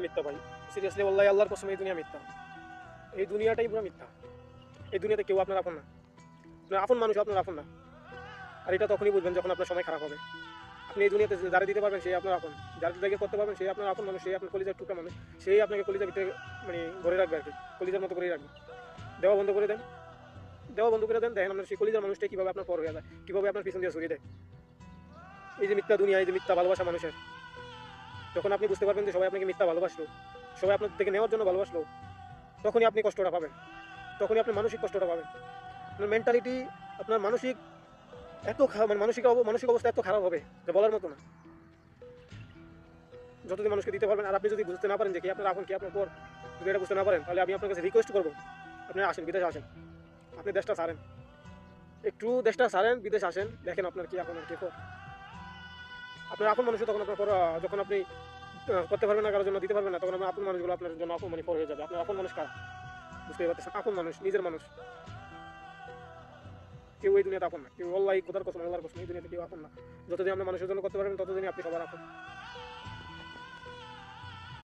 মিথ্যা ভাই, সিরিয়াসলি ওয়াল্লাহি আল্লাহর কসম এই দুনিয়া মিথ্যা। এই দুনিয়াটাই পুরো মিথ্যা। এই দুনিয়াতে কেউ আপনার আপন না। আপনার আপন মানুষ আপনার আপন না। আর এটা তখনই বুঝবেন যখন আপনার সময় খারাপ হবে। আপনি এই দুনিয়াতে যারা দিতে পারবেন সেই আপনার আপন, যার জায়গায় করতে পারবেন সেই আপনার আপন মানুষ, সেই আপনার কলিজার টুকরা মানুষ, সেই আপনাকে কলিজার ভিতরে মানে ধরে রাখবে আর কি, কলিজার মতো করেই রাখবে। দেওয়া বন্ধ করে দেন, দেওয়া বন্ধ করে দেন, দেখেন আপনার সেই কলিজার মানুষটা কীভাবে আপনার পর হয়ে যায়, কীভাবে আপনার পিছন দিয়ে সরিয়ে দেয়। এই যে মিথ্যা দুনিয়া, এই যে মিথ্যা ভালোবাসা মানুষের, যখন আপনি বুঝতে পারবেন যে সবাই আপনাকে মিথ্যা ভালোবাসলো, সবাই আপনার থেকে নেওয়ার জন্য ভালোবাসলো, তখনই আপনি কষ্টটা পাবেন, তখনই আপনি মানসিক কষ্টটা পাবেন। আপনার মেন্টালিটি, আপনার মানসিক এত মানে মানসিক অবস্থা এত খারাপ হবে যে বলার মতো না। যতদিন মানুষকে দিতে পারবেন, আর আপনি যদি বুঝতে না পারেন যে কি আপনার আপন কি আপনার পর, যদি এটা বুঝতে না পারেন, তাহলে আমি আপনার কাছে রিকোয়েস্ট করবো আপনি আসেন, বিদেশে আসেন, আপনি দেশটা ছাড়েন, একটু দেশটা ছাড়েন, বিদেশে আসেন, দেখেন আপনার কি আপন আর কি পর। আপনার আপন মানুষ তখন আপনার পর, যখন আপনি করতে পারবেন না, কারোর জন্য দিতে পারবেন না, তখন আপনার আপন মানুষগুলো আপনার জন্য আপন মানে পর হয়ে যাবে। আপনার আপন মানুষ কারা বুঝতে পারতেছেন? আপন মানুষ নিজের মানুষ। কেউ এই দুনিয়াতে আপন না, কেউ আল্লাহ খোদার কসম, আল্লাহর কসম, এই দুনিয়াতে কেউ আপন না। যতদিন আপনি মানুষের জন্য করতে পারবেন, ততদিনই আপনি সবার আপন।